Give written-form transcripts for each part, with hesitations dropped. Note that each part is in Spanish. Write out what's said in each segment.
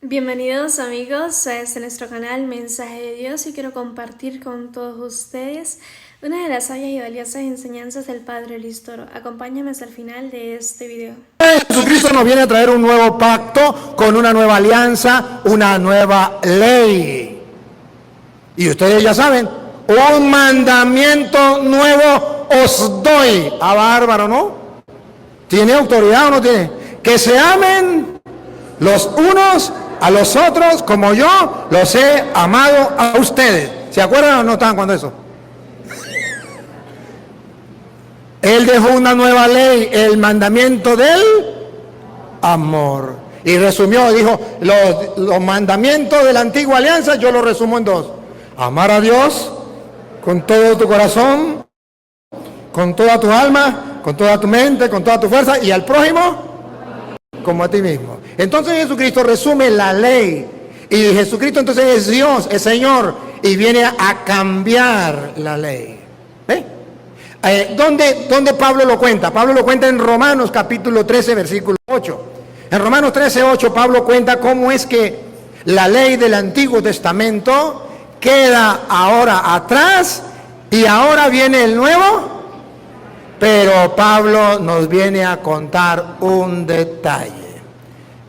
Bienvenidos amigos a nuestro canal Mensaje de Dios y quiero compartir con todos ustedes una de las sabias y valiosas enseñanzas del Padre Luis Toro. Acompáñame hasta el final de este video. Jesucristo nos viene a traer un nuevo pacto con una nueva alianza, una nueva ley. Y ustedes ya saben, un mandamiento nuevo os doy. Ah, bárbaro, ¿no? ¿Tiene autoridad o no tiene? Que se amen los unos a los otros como yo los he amado a ustedes. ¿Se acuerdan o no estaban cuando eso? Él dejó una nueva ley, el mandamiento del amor. Y resumió, dijo, los mandamientos de la antigua alianza yo los resumo en dos. Amar a Dios con todo tu corazón, con toda tu alma, con toda tu mente, con toda tu fuerza, y al prójimo como a ti mismo. Entonces Jesucristo resume la ley, y Jesucristo entonces es Dios, es Señor, y viene a cambiar la ley. ¿Dónde Pablo lo cuenta? Pablo lo cuenta en Romanos capítulo 13, versículo 8. En Romanos 13, 8 Pablo cuenta cómo es que la ley del Antiguo Testamento queda ahora atrás y ahora viene el Nuevo. Pero Pablo nos viene a contar un detalle,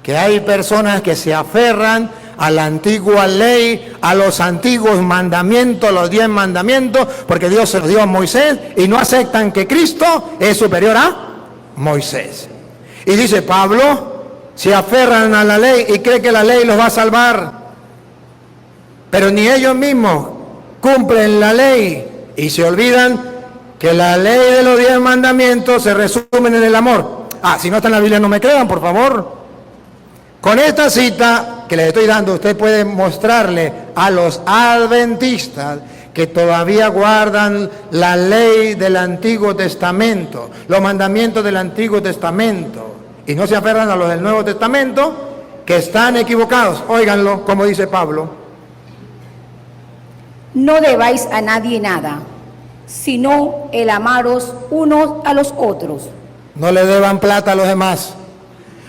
que hay personas que se aferran a la antigua ley, a los antiguos mandamientos, los 10 mandamientos, porque Dios se los dio a Moisés y no aceptan que Cristo es superior a Moisés. Y dice Pablo, se aferran a la ley y creen que la ley los va a salvar, pero ni ellos mismos cumplen la ley y se olvidan que la ley de los 10 mandamientos se resumen en el amor. Si no está en la Biblia no me crean, por favor. Con esta cita que les estoy dando, usted puede mostrarle a los adventistas que todavía guardan la ley del Antiguo Testamento, los mandamientos del Antiguo Testamento, y no se aferran a los del Nuevo Testamento, que están equivocados. Óiganlo, como dice Pablo. No debáis a nadie nada, sino el amaros unos a los otros. No le deban plata a los demás.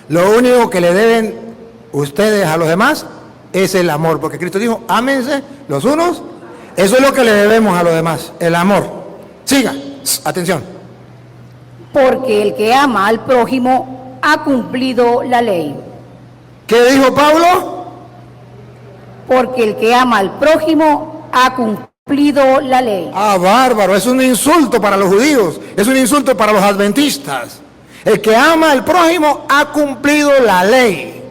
Lo único que le deben ustedes a los demás es el amor, porque Cristo dijo, ámense los unos. Eso es lo que le debemos a los demás, el amor. Siga, atención. Porque el que ama al prójimo ha cumplido la ley. ¿Qué dijo Pablo? Porque el que ama al prójimo ha cumplido la ley. Bárbaro, es un insulto para los judíos, es un insulto para los adventistas. El que ama al prójimo ha cumplido la ley.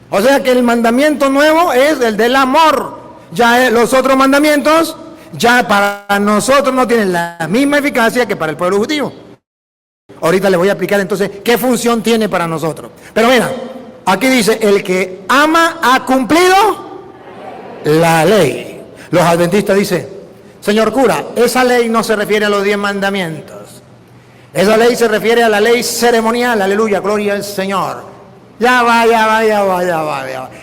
O sea que el mandamiento nuevo es el del amor. Ya los otros mandamientos, ya para nosotros no tienen la misma eficacia que para el pueblo judío. Ahorita les voy a explicar entonces qué función tiene para nosotros. Pero mira, aquí dice, el que ama ha cumplido la ley. Los adventistas dicen, señor cura, esa ley no se refiere a los 10 mandamientos. Esa ley se refiere a la ley ceremonial, aleluya, gloria al Señor. Ya va.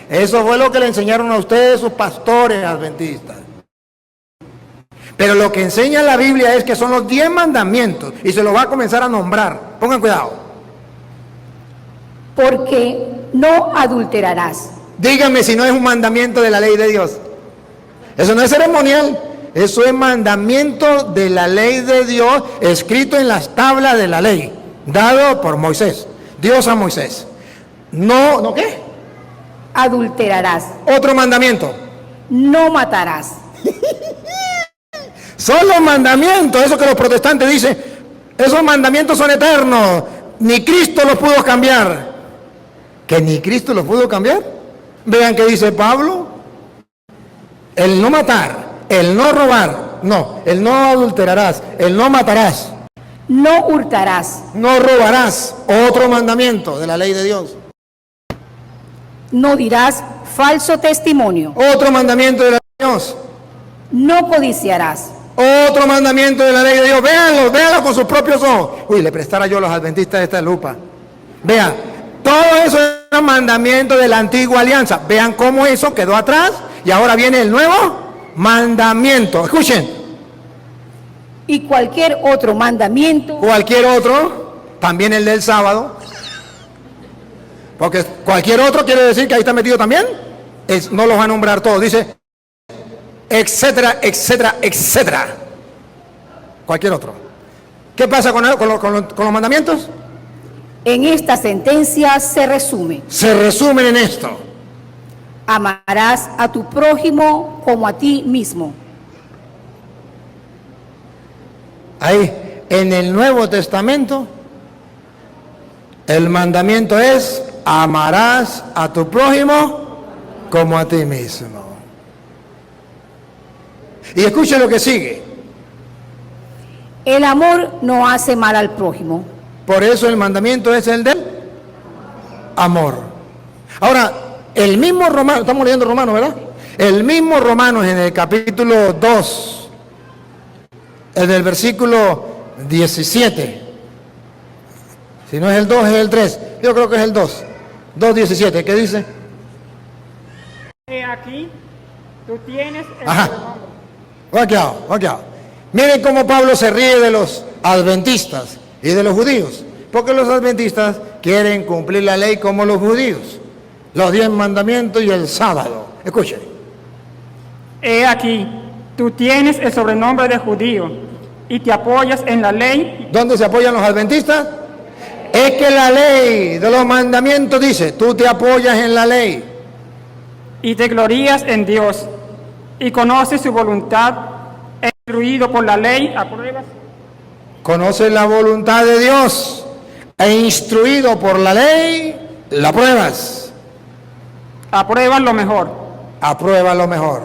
Eso fue lo que le enseñaron a ustedes sus pastores adventistas. Pero lo que enseña la Biblia es que son los 10 mandamientos y se los va a comenzar a nombrar. Pongan cuidado. Porque no adulterarás. Díganme si no es un mandamiento de la ley de Dios. Eso no es ceremonial. Eso es mandamiento de la ley de Dios, escrito en las tablas de la ley, dado por Moisés, Dios a Moisés. ¿No qué? Adulterarás. Otro mandamiento. No matarás. Son los mandamientos, eso que los protestantes dicen, esos mandamientos son eternos, ni Cristo los pudo cambiar. ¿Que ni Cristo los pudo cambiar? Vean qué dice Pablo. El no matar, el no robar, no, el no adulterarás, el no matarás. No hurtarás. No robarás, otro mandamiento de la ley de Dios. No dirás falso testimonio. Otro mandamiento de la ley de Dios. No codiciarás. Otro mandamiento de la ley de Dios. Véanlo con sus propios ojos. Uy, le prestara yo a los adventistas esta lupa. Vean, todo eso es un mandamiento de la antigua alianza. Vean cómo eso quedó atrás y ahora viene el nuevo mandamiento. Escuchen. Y cualquier otro mandamiento. Cualquier otro, también el del sábado. Porque cualquier otro quiere decir que ahí está metido también. No los va a nombrar todos. Dice, etcétera, etcétera, etcétera. Cualquier otro. ¿Qué pasa con los mandamientos? En esta sentencia se resume: Se resumen en esto. amarás a tu prójimo como a ti mismo. Ahí, en el Nuevo Testamento, el mandamiento es: amarás a tu prójimo como a ti mismo. Y escuche lo que sigue. El amor no hace mal al prójimo. Por eso el mandamiento es el del amor. Ahora, el mismo Romano, estamos leyendo Romanos, ¿verdad? El mismo Romanos en el capítulo 2, el del versículo 17. Si no es el 2, es el 3. Yo creo que es el 2. 2:17. ¿Qué dice? He aquí, tú tienes el Ajá. sobrenombre. Vaqueado. Miren cómo Pablo se ríe de los adventistas y de los judíos. Porque los adventistas quieren cumplir la ley como los judíos. Los 10 mandamientos y el sábado. Escuchen. He aquí, tú tienes el sobrenombre de judío y te apoyas en la ley. ¿Dónde se apoyan los adventistas? Es que la ley de los mandamientos dice, tú te apoyas en la ley. Y te glorías en Dios y conoces su voluntad, e instruido por la ley, apruebas. Conoces la voluntad de Dios e instruido por la ley, la pruebas. Apruebas lo mejor. Aprueba lo mejor.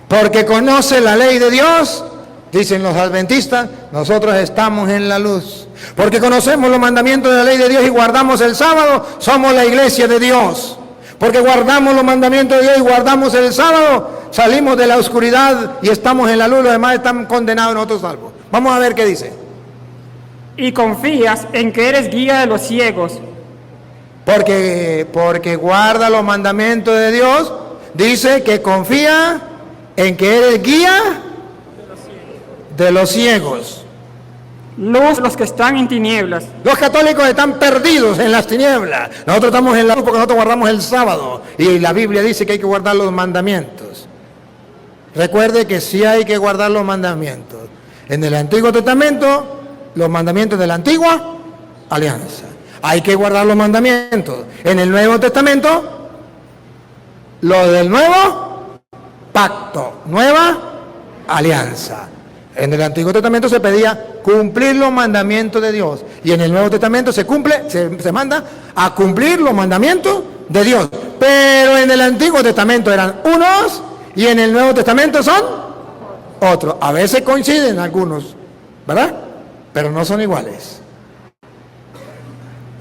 Porque conoce la ley de Dios, dicen los adventistas, nosotros estamos en la luz. Porque conocemos los mandamientos de la ley de Dios y guardamos el sábado, somos la iglesia de Dios. Porque guardamos los mandamientos de Dios y guardamos el sábado, salimos de la oscuridad y estamos en la luz, los demás están condenados, nosotros salvos. Vamos a ver qué dice. Y confías en que eres guía de los ciegos. Porque guarda los mandamientos de Dios, dice que confía en que eres guía de los ciegos. Luz los que están en tinieblas. Los católicos están perdidos en las tinieblas. Nosotros estamos en la luz porque nosotros guardamos el sábado. Y la Biblia dice que hay que guardar los mandamientos. Recuerde que sí hay que guardar los mandamientos. En el Antiguo Testamento, los mandamientos de la antigua alianza. Hay que guardar los mandamientos. En el Nuevo Testamento, lo del nuevo pacto, nueva alianza. En el Antiguo Testamento se pedía cumplir los mandamientos de Dios. Y en el Nuevo Testamento se manda a cumplir los mandamientos de Dios. Pero en el Antiguo Testamento eran unos y en el Nuevo Testamento son otros. A veces coinciden algunos, ¿verdad? Pero no son iguales.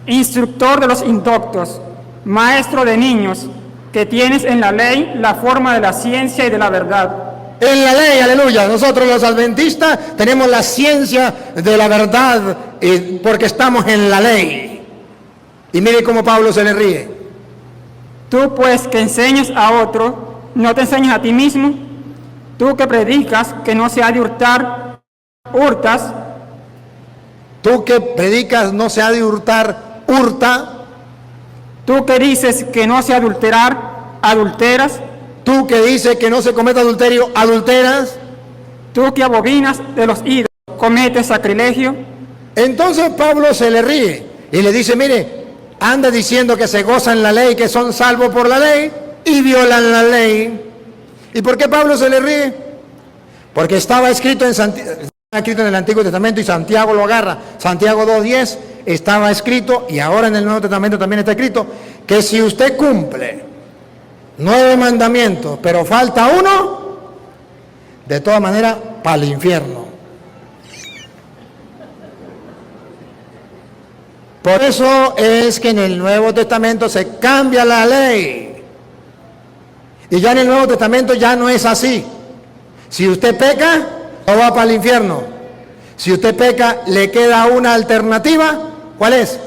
Instructor de los indoctos, maestro de niños, que tienes en la ley la forma de la ciencia y de la verdad. En la ley, aleluya. Nosotros los adventistas tenemos la ciencia de la verdad porque estamos en la ley. Y mire cómo Pablo se le ríe. Tú pues que enseñas a otro, ¿no te enseñas a ti mismo? Tú que predicas que no se ha de hurtar, hurtas. Tú que predicas no se ha de hurtar, hurta. Tú que dices que no se ha de adulterar, adulteras. Tú que dices que no se comete adulterio, adulteras. Tú que abominas de los ídolos, cometes sacrilegio. Entonces Pablo se le ríe y le dice, mire, anda diciendo que se gozan la ley, que son salvos por la ley y violan la ley. ¿Y por qué Pablo se le ríe? Porque estaba escrito en el Antiguo Testamento y Santiago lo agarra. Santiago 2:10 estaba escrito y ahora en el Nuevo Testamento también está escrito que si usted cumple 9 mandamientos, pero falta uno, de todas maneras, para el infierno. Por eso es que en el Nuevo Testamento se cambia la ley. Y ya en el Nuevo Testamento ya no es así. Si usted peca, no va para el infierno. Si usted peca, le queda una alternativa. ¿Cuál es?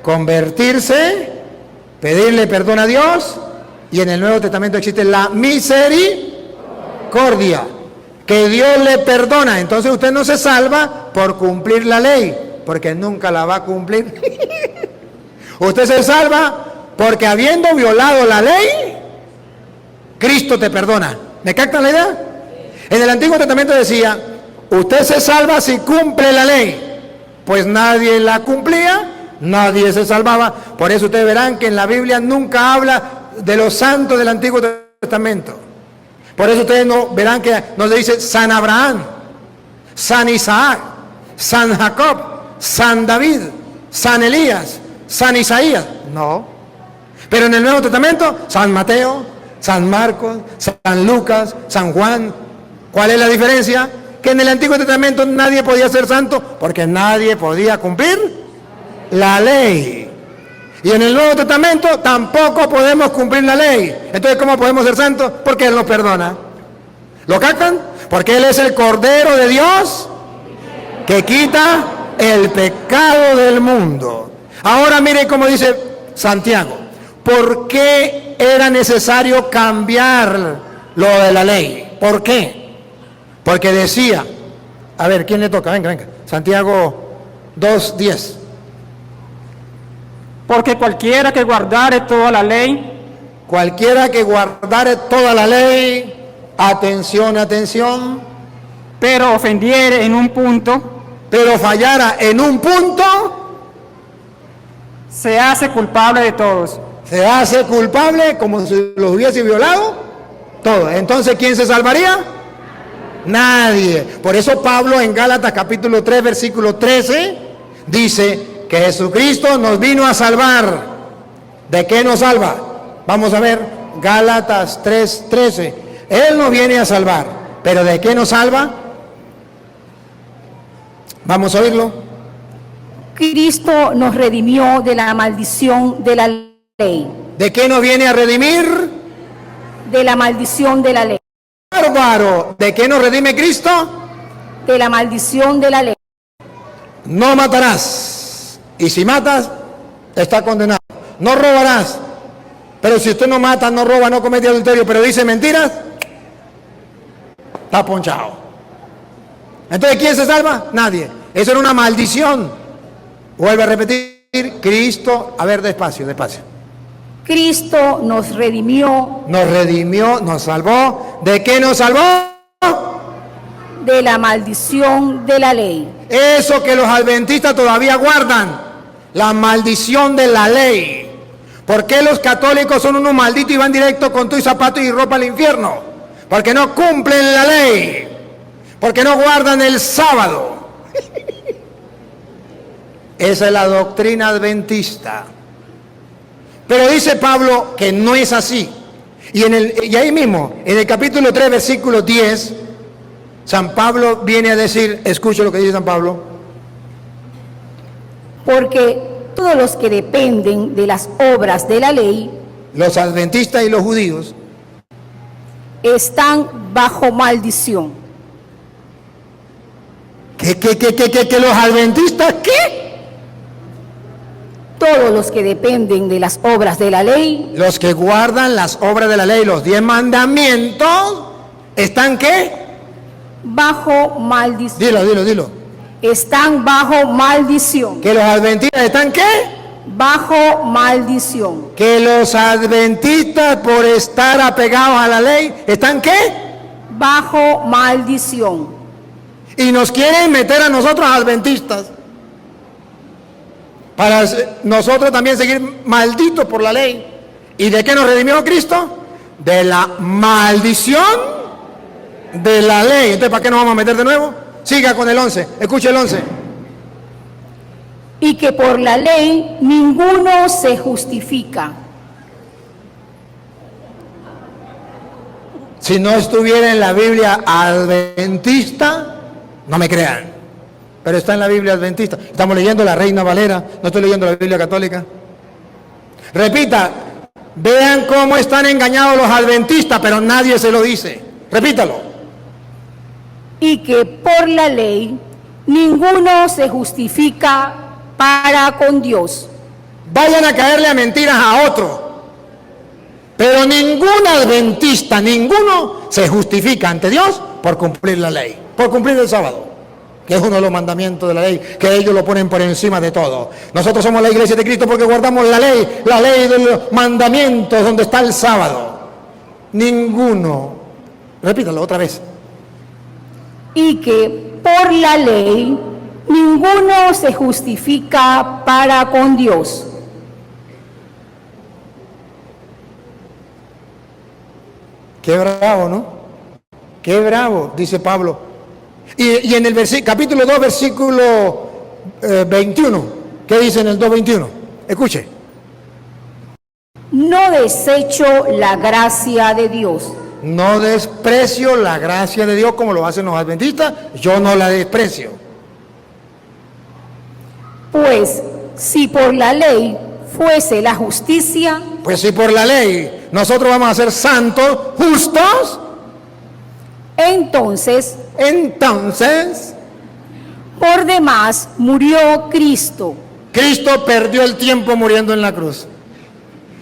Convertirse, pedirle perdón a Dios. Y en el Nuevo Testamento existe la misericordia, que Dios le perdona. Entonces usted no se salva por cumplir la ley, porque nunca la va a cumplir. Usted se salva porque habiendo violado la ley, Cristo te perdona. ¿Me captan la idea? En el Antiguo Testamento decía, usted se salva si cumple la ley. Pues nadie la cumplía, nadie se salvaba. Por eso ustedes verán que en la Biblia nunca habla de los santos del Antiguo Testamento. Por eso ustedes no verán que no le dice San Abraham, San Isaac, San Jacob, San David, San Elías, San Isaías. No. Pero en el Nuevo Testamento, San Mateo, San Marcos, San Lucas, San Juan. ¿Cuál es la diferencia? Que en el Antiguo Testamento nadie podía ser santo porque nadie podía cumplir la ley. Y en el Nuevo Testamento tampoco podemos cumplir la ley. Entonces, ¿cómo podemos ser santos? Porque Él nos perdona. ¿Lo captan? Porque Él es el Cordero de Dios que quita el pecado del mundo. Ahora miren cómo dice Santiago. ¿Por qué era necesario cambiar lo de la ley? ¿Por qué? Porque decía, a ver, ¿quién le toca? Venga, venga. Santiago 2:10. Porque cualquiera que guardare toda la ley, Cualquiera que guardare toda la ley, atención, atención, pero ofendiere en un punto, pero fallara en un punto, se hace culpable de todos. se hace culpable como si los hubiese violado todo. Entonces, ¿quién se salvaría? Nadie. Por eso Pablo en Gálatas capítulo 3, versículo 13, dice que Jesucristo nos vino a salvar. ¿De qué nos salva? Vamos a ver, Gálatas 3:13. Él nos viene a salvar. ¿Pero de qué nos salva? Vamos a oírlo. Cristo nos redimió de la maldición de la ley. ¿De qué nos viene a redimir? De la maldición de la ley. Bárbaro. ¿De qué nos redime Cristo? De la maldición de la ley. No matarás. Y si matas, está condenado. No robarás. Pero si usted no mata, no roba, no comete adulterio, pero dice mentiras, está ponchado. Entonces, ¿quién se salva? Nadie. Eso era una maldición. Vuelve a repetir, Cristo, a ver, despacio, despacio. Cristo nos redimió Nos salvó. ¿De qué nos salvó? de la maldición de la ley. Eso que los adventistas todavía guardan, la maldición de la ley. ¿Por qué los católicos son unos malditos y van directo con tu zapato y ropa al infierno? Porque no cumplen la ley, porque no guardan el sábado. Esa es la doctrina adventista. Pero dice Pablo que no es así. Y ahí mismo, en el capítulo 3, versículo 10, San Pablo viene a decir, escucha lo que dice San Pablo. Porque todos los que dependen de las obras de la ley Los adventistas y los judíos están bajo maldición. ¿Que los adventistas qué? Todos los que dependen de las obras de la ley Los que guardan las obras de la ley, los 10 mandamientos, ¿están qué? bajo maldición. Dilo. Están bajo maldición. ¿Que los adventistas están qué? Bajo maldición. Que los adventistas por estar apegados a la ley, ¿están qué? Bajo maldición. Y nos quieren meter a nosotros adventistas para nosotros también seguir malditos por la ley. ¿Y de qué nos redimió Cristo? De la maldición de la ley. Entonces, ¿para qué nos vamos a meter de nuevo? Siga con el 11, escuche el 11. Y que por la ley ninguno se justifica. Si no estuviera en la Biblia adventista, no me crean, pero está en la Biblia adventista. Estamos leyendo la Reina Valera, no estoy leyendo la Biblia católica. Repita, vean cómo están engañados los adventistas, pero nadie se lo dice. Repítalo. Y que por la ley ninguno se justifica para con Dios. Vayan a caerle a mentiras a otro, pero ningún adventista, ninguno se justifica ante Dios por cumplir la ley, por cumplir el sábado. que es uno de los mandamientos de la ley, que ellos lo ponen por encima de todo. Nosotros somos la iglesia de Cristo porque guardamos la ley de los mandamientos donde está el sábado. Ninguno, repítalo otra vez. Y que por la ley ninguno se justifica para con Dios. Qué bravo, ¿no? Qué bravo, dice Pablo. Y en el capítulo 2, versículo 21, ¿qué dice en el 2:21? Escuche. No desecho la gracia de Dios. No desprecio la gracia de Dios como lo hacen los adventistas, yo no la desprecio. Pues si por la ley fuese la justicia, Pues si por la ley nosotros vamos a ser santos, justos, entonces por demás murió Cristo. Cristo perdió el tiempo muriendo en la cruz.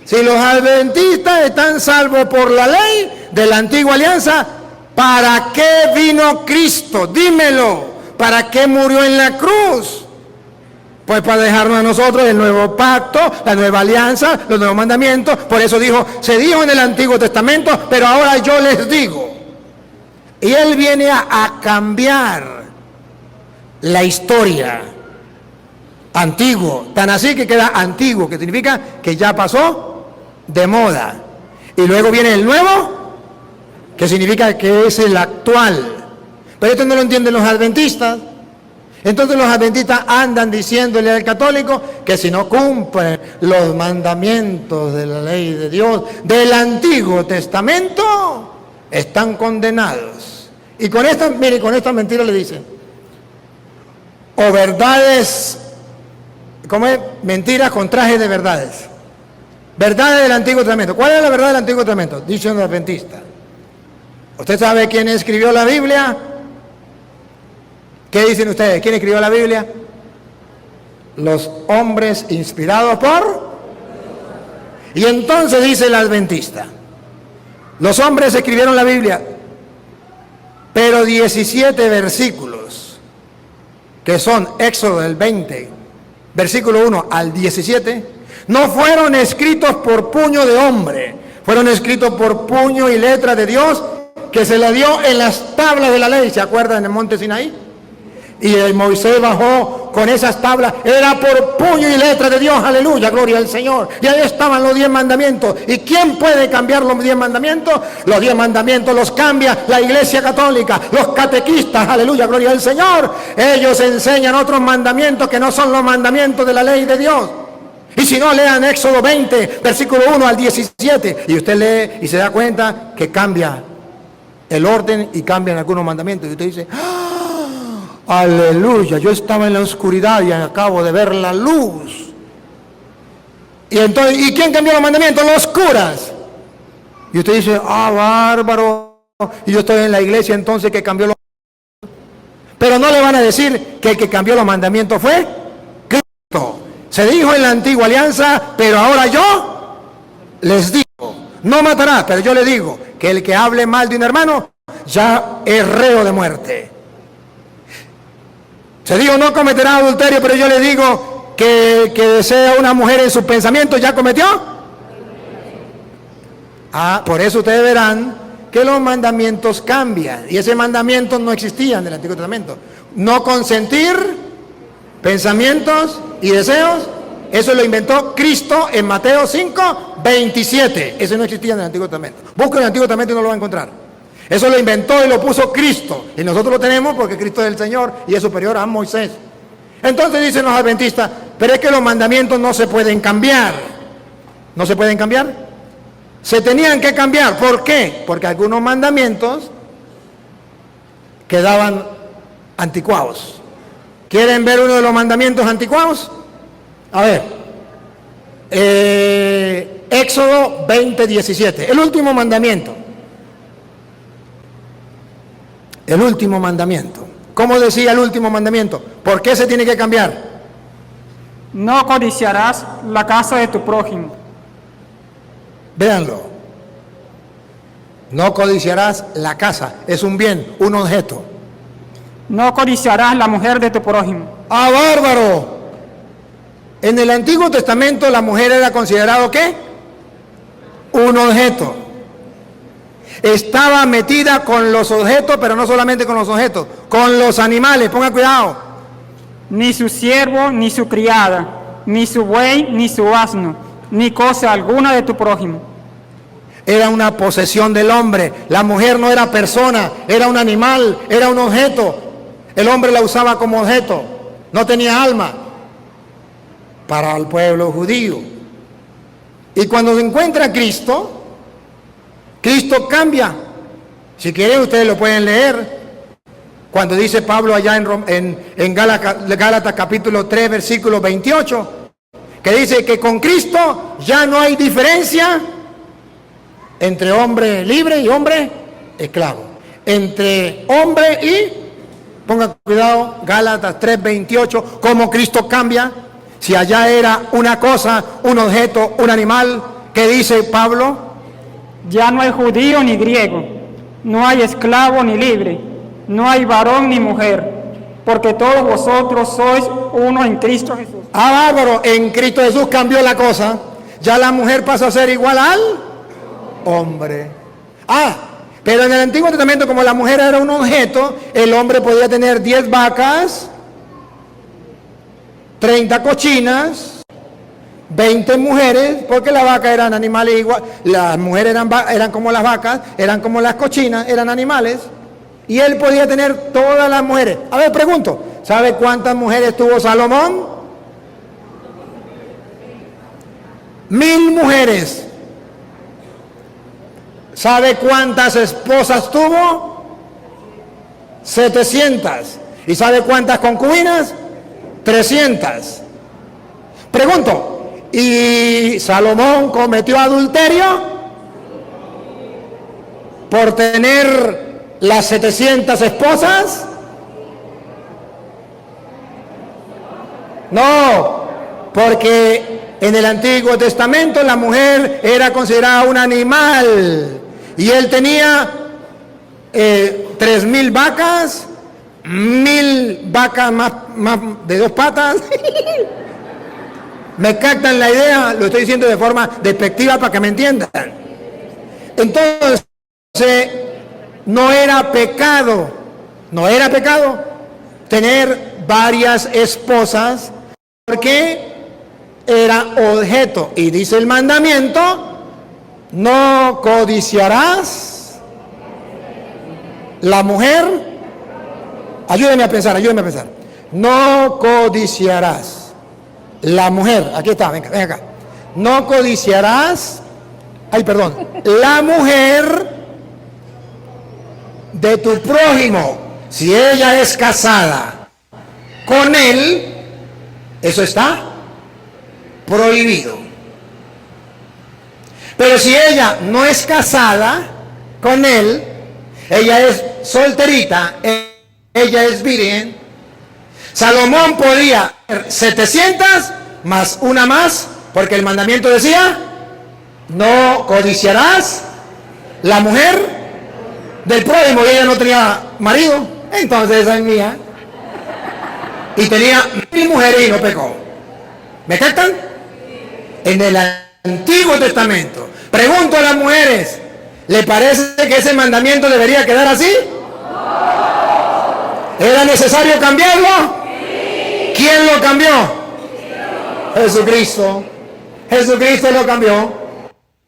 Si los adventistas están salvos por la ley de la antigua alianza, ¿para qué vino Cristo? Dímelo, ¿para qué murió en la cruz? Pues para dejarnos a nosotros el nuevo pacto, la nueva alianza, los nuevos mandamientos. Por eso dijo, se dijo en el Antiguo Testamento, pero ahora yo les digo. Y Él viene a cambiar la historia. Antiguo, tan así que queda antiguo, que significa que ya pasó de moda. Y luego viene el nuevo, que significa que es el actual. Pero esto no lo entienden los adventistas. Entonces los adventistas andan diciéndole al católico que si no cumplen los mandamientos de la ley de Dios del Antiguo Testamento, están condenados. Y con esta, mire, con esta mentira le dicen, o verdades, ¿cómo es? Mentiras con traje de verdades. Verdades del Antiguo Testamento. ¿Cuál es la verdad del Antiguo Testamento? Dicho un adventista. ¿Usted sabe quién escribió la Biblia? ¿Qué dicen ustedes? ¿Quién escribió la Biblia? Los hombres inspirados por... Y entonces dice el adventista, los hombres escribieron la Biblia, pero 17 versículos, que son Éxodo del 20, versículo 1 al 17, no fueron escritos por puño de hombre, fueron escritos por puño y letra de Dios, que se le dio en las tablas de la ley. ¿Se acuerdan en el monte Sinaí? Y Moisés bajó con esas tablas, era por puño y letra de Dios, aleluya, gloria al Señor. Y ahí estaban los 10 mandamientos. ¿Y quién puede cambiar los 10 mandamientos? Los 10 mandamientos los cambia la Iglesia Católica, los catequistas, aleluya, gloria al Señor. Ellos enseñan otros mandamientos que no son los mandamientos de la ley de Dios. Y si no, lean Éxodo 20, versículo 1 al 17, y usted lee y se da cuenta que cambia el orden y cambian algunos mandamientos. Y usted dice, ¡ah! Aleluya, yo estaba en la oscuridad y acabo de ver la luz. Y entonces, ¿y quién cambió los mandamientos? Los curas. Y usted dice, bárbaro, y yo estoy en la iglesia entonces que cambió los mandamientos. Pero no le van a decir que el que cambió los mandamientos fue Cristo. Se dijo en la antigua alianza, pero ahora yo les digo, no matarás, pero yo le digo que el que hable mal de un hermano ya es reo de muerte. Se dijo, no cometerá adulterio, pero yo le digo que desea una mujer en sus pensamientos, ¿ya cometió? Por eso ustedes verán que los mandamientos cambian. Y ese mandamiento no existía en el Antiguo Testamento. No consentir pensamientos y deseos, eso lo inventó Cristo en Mateo 5, 27. Eso no existía en el Antiguo Testamento. Busca en el Antiguo Testamento y no lo va a encontrar. Eso lo inventó y lo puso Cristo. Y nosotros lo tenemos porque Cristo es el Señor y es superior a Moisés. Entonces dicen los adventistas, pero es que los mandamientos no se pueden cambiar. ¿No se pueden cambiar? Se tenían que cambiar. ¿Por qué? Porque algunos mandamientos quedaban anticuados. ¿Quieren ver uno de los mandamientos anticuados? A ver. Éxodo 20, 17. El último mandamiento. El último mandamiento. ¿Cómo decía el último mandamiento? ¿Por qué se tiene que cambiar? No codiciarás la casa de tu prójimo. Véanlo. No codiciarás la casa. Es un bien, un objeto. No codiciarás la mujer de tu prójimo. ¡Ah, bárbaro! En el Antiguo Testamento la mujer era considerado ¿qué? Un objeto. Estaba metida con los objetos, pero no solamente con los objetos, con los animales, ponga cuidado. Ni su siervo, ni su criada, ni su buey, ni su asno, ni cosa alguna de tu prójimo. Era una posesión del hombre. La mujer no era persona, era un animal, era un objeto. El hombre la usaba como objeto, no tenía alma para el pueblo judío. Y cuando se encuentra Cristo, Cristo cambia. Si quieren ustedes lo pueden leer. Cuando dice Pablo allá en Gálatas capítulo 3 versículo 28, que dice que con Cristo ya no hay diferencia entre hombre libre y hombre esclavo. Entre hombre y, ponga cuidado, Gálatas 3:28, cómo Cristo cambia. Si allá era una cosa, un objeto, un animal, ¿qué dice Pablo? Ya no hay judío ni griego, no hay esclavo ni libre, no hay varón ni mujer, porque todos vosotros sois uno en Cristo Jesús. Ah, bárbaro, en Cristo Jesús cambió la cosa. Ya la mujer pasa a ser igual al hombre. Ah, pero en el Antiguo Testamento, como la mujer era un objeto, el hombre podía tener 10 vacas, 30 cochinas, 20 mujeres, porque las vacas eran animales igual, las mujeres eran como las vacas, eran como las cochinas, eran animales, y él podía tener todas las mujeres. A ver, pregunto, ¿sabe cuántas mujeres tuvo Salomón? 1000 mujeres. ¿Sabe cuántas esposas tuvo? 700. ¿Y sabe cuántas concubinas? 300. Pregunto, ¿y Salomón cometió adulterio por tener las 700 esposas? No, porque en el Antiguo Testamento la mujer era considerada un animal y él tenía 3000 vacas, 1000 vacas más de 2 patas. ¿Me captan la idea? Lo estoy diciendo de forma despectiva para que me entiendan. Entonces, no era pecado tener varias esposas, porque era objeto. Y dice el mandamiento, no codiciarás la mujer. Ayúdeme a pensar. No codiciarás la mujer. Aquí está, venga acá. No codiciarás, la mujer de tu prójimo. Si ella es casada con él, eso está prohibido. Pero si ella no es casada con él, ella es solterita, ella es virgen, Salomón podía 700 más una más, porque el mandamiento decía, no codiciarás la mujer del prójimo, y ella no tenía marido, entonces esa es mía. Y tenía 1000 mujeres y no pecó. ¿Me captan? En el Antiguo Testamento. Pregunto a las mujeres, ¿le parece que ese mandamiento debería quedar así? ¿Era necesario cambiarlo? ¿Quién lo cambió? Jesucristo. Jesucristo lo cambió.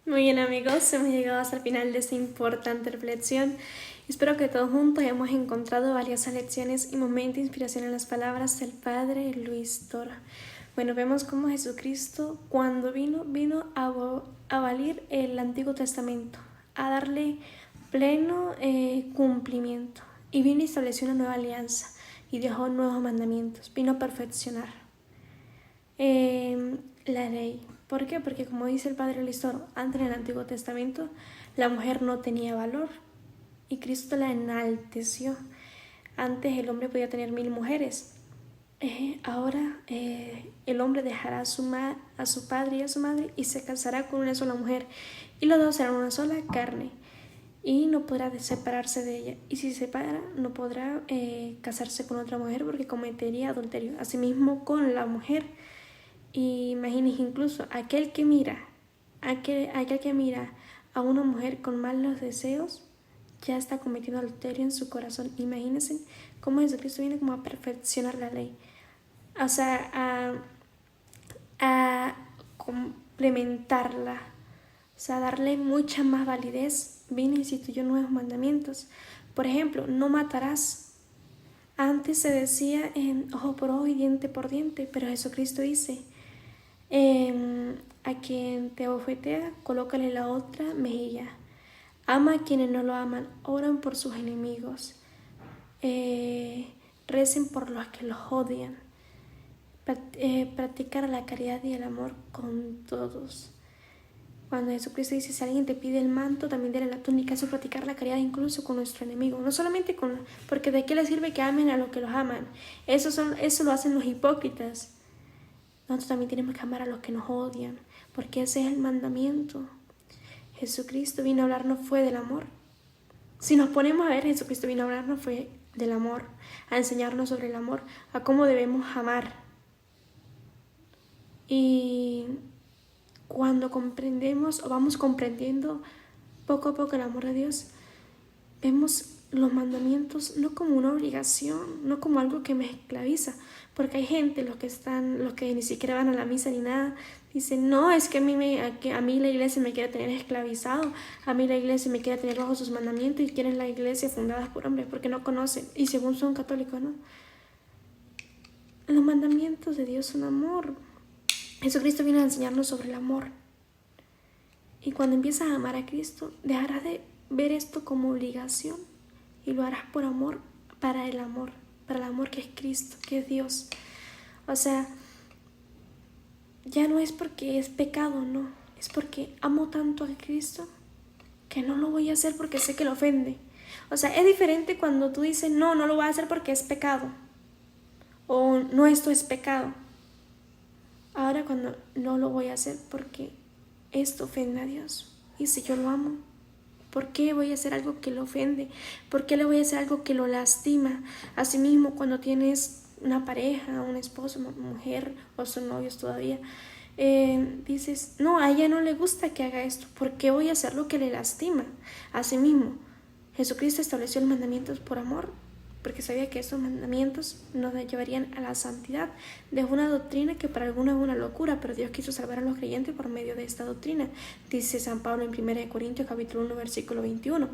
Muy bien, amigos, hemos llegado hasta el final de esta importante reflexión. Espero que todos juntos hemos encontrado varias lecciones y momentos de inspiración en las palabras del Padre Luis Toro. Bueno, vemos cómo Jesucristo, cuando vino a abolir el Antiguo Testamento, a darle pleno cumplimiento, y vino y estableció una nueva alianza y dejó nuevos mandamientos, vino a perfeccionar la ley. ¿Por qué? Porque, como dice el Padre Luis Toro, antes en el Antiguo Testamento la mujer no tenía valor y Cristo la enalteció. Antes el hombre podía tener 1000 mujeres. Ahora el hombre dejará a su padre y a su madre y se casará con una sola mujer, y los dos serán una sola carne. y no podrá separarse de ella. Y si se separa, no podrá casarse con otra mujer porque cometería adulterio. Asimismo con la mujer. Y imagínense incluso aquel que mira a una mujer con malos deseos, ya está cometiendo adulterio en su corazón. Imagínense cómo Jesucristo viene como a perfeccionar la ley. O sea, a complementarla. O sea, darle mucha más validez. Vino e instituyó nuevos mandamientos. Por ejemplo, no matarás. Antes se decía ojo por ojo y diente por diente, pero Jesucristo dice, a quien te abofetea, colócale la otra mejilla. Ama a quienes no lo aman, oran por sus enemigos, recen por los que los odian, practicar la caridad y el amor con todos. Cuando Jesucristo dice, si alguien te pide el manto, también dale la túnica, eso es practicar la caridad incluso con nuestro enemigo. No solamente porque de qué les sirve que amen a los que los aman. Eso lo hacen los hipócritas. Nosotros también tenemos que amar a los que nos odian, porque ese es el mandamiento. Jesucristo vino a hablarnos fue del amor. Si nos ponemos a ver, Jesucristo vino a hablarnos fue del amor, a enseñarnos sobre el amor, a cómo debemos amar. Y cuando comprendemos o vamos comprendiendo poco a poco el amor de Dios, vemos los mandamientos no como una obligación, no como algo que me esclaviza, porque hay gente, los que ni siquiera van a la misa ni nada, dicen, no, es que a mí la iglesia me quiere tener esclavizado, a mí la iglesia me quiere tener bajo sus mandamientos y quieren la iglesia fundada por hombres, porque no conocen, y según son católicos, ¿no? Los mandamientos de Dios son amor. Jesucristo viene a enseñarnos sobre el amor. Y cuando empiezas a amar a Cristo, dejarás de ver esto como obligación y lo harás por amor, para el amor que es Cristo, que es Dios. O sea, ya no es porque es pecado, no, es porque amo tanto a Cristo que no lo voy a hacer porque sé que lo ofende. O sea, es diferente cuando tú dices, no lo voy a hacer porque es pecado, o no, esto es pecado. Ahora cuando no lo voy a hacer porque esto ofende a Dios. Y si yo lo amo, ¿por qué voy a hacer algo que lo ofende? ¿Por qué le voy a hacer algo que lo lastima? Asimismo, cuando tienes una pareja, un esposo, una mujer, o son novios todavía, dices, no, a ella no le gusta que haga esto. ¿Por qué voy a hacer lo que le lastima? Asimismo, Jesucristo estableció los mandamientos por amor, porque sabía que esos mandamientos nos llevarían a la santidad. Dejó una doctrina que para algunos es una locura, pero Dios quiso salvar a los creyentes por medio de esta doctrina, dice San Pablo en 1 Corintios capítulo 1 versículo 21. O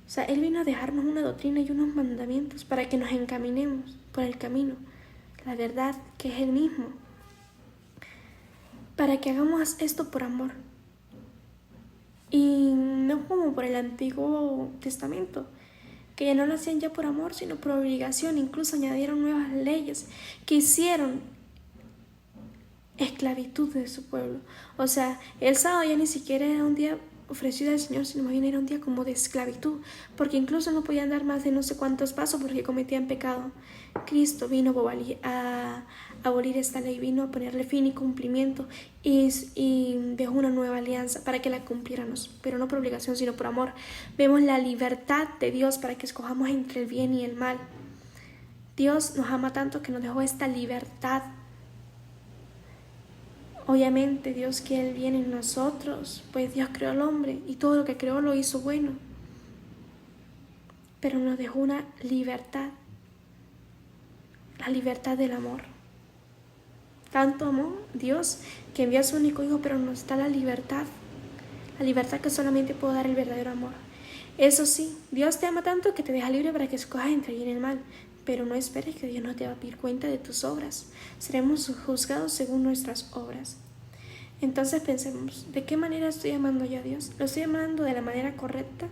sea, Él vino a dejarnos una doctrina y unos mandamientos para que nos encaminemos por el camino, la verdad que es el mismo, para que hagamos esto por amor y no como por el Antiguo Testamento, que ya no lo hacían ya por amor, sino por obligación. Incluso añadieron nuevas leyes que hicieron esclavitud de su pueblo. O sea, el sábado ya ni siquiera era un día ofrecido al Señor, sino más bien era un día como de esclavitud, porque incluso no podían dar más de no sé cuántos pasos porque cometían pecado. Cristo vino a abolir esta ley, vino a ponerle fin y cumplimiento y dejó una nueva alianza para que la cumpliéramos, pero no por obligación sino por amor. Vemos la libertad de Dios para que escojamos entre el bien y el mal. Dios nos ama tanto que nos dejó esta libertad. Obviamente Dios quiere el bien en nosotros, pues Dios creó al hombre y todo lo que creó lo hizo bueno, pero nos dejó una libertad, la libertad del amor. Tanto amó Dios que envió a su único hijo, pero nos da la libertad que solamente puede dar el verdadero amor. Eso sí, Dios te ama tanto que te deja libre para que escojas entre el bien y el mal, pero no esperes que Dios no te va a pedir cuenta de tus obras. Seremos juzgados según nuestras obras. Entonces pensemos, ¿de qué manera estoy amando yo a Dios? ¿Lo estoy amando de la manera correcta?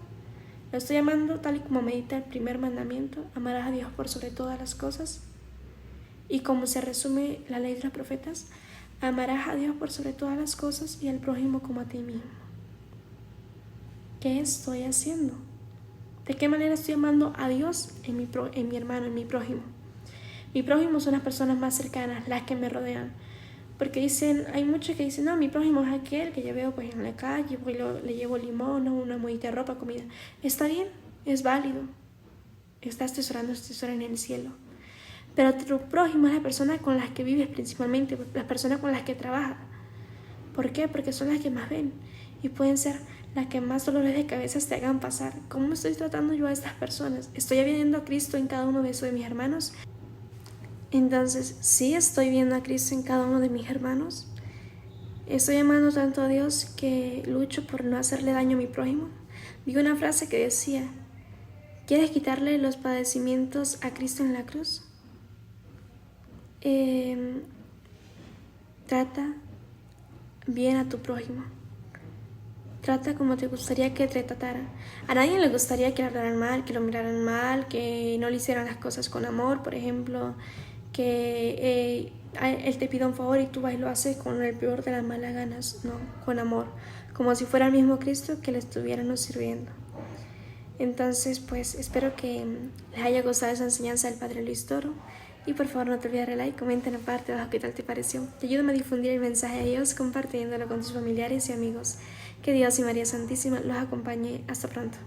¿Lo estoy amando tal y como medita el primer mandamiento? ¿Amarás a Dios por sobre todas las cosas? Y como se resume la ley de los profetas, amarás a Dios por sobre todas las cosas y al prójimo como a ti mismo. ¿Qué estoy haciendo? ¿De qué manera estoy amando a Dios en mi hermano, en mi prójimo? Mi prójimo son las personas más cercanas, las que me rodean. Porque hay muchos que dicen, no, mi prójimo es aquel que yo veo pues en la calle, pues le llevo limón, una muñeca de ropa, comida. Está bien, es válido. Estás tesorando este tesoro en el cielo. Pero tu prójimo es la persona con las que vives principalmente, las personas con las que trabajas. ¿Por qué? Porque son las que más ven y pueden ser las que más dolores de cabeza te hagan pasar. ¿Cómo estoy tratando yo a estas personas? ¿Estoy viendo a Cristo en cada uno de mis hermanos? Entonces, ¿sí estoy viendo a Cristo en cada uno de mis hermanos? ¿Estoy amando tanto a Dios que lucho por no hacerle daño a mi prójimo? Vi una frase que decía, ¿quieres quitarle los padecimientos a Cristo en la cruz? Trata bien a tu prójimo. Trata como te gustaría que te tratara. A nadie le gustaría que le hablaran mal, que lo miraran mal, que no le hicieran las cosas con amor, por ejemplo, que él te pida un favor y tú vas y lo haces con el peor de las malas ganas, no, con amor, como si fuera el mismo Cristo que le estuviéramos sirviendo. Entonces, pues espero que les haya gustado esa enseñanza del Padre Luis Toro. Y por favor no te olvides de darle like, comenta en la parte de abajo qué tal te pareció. Y ayúdame a difundir el mensaje de Dios compartiéndolo con tus familiares y amigos. Que Dios y María Santísima los acompañe. Hasta pronto.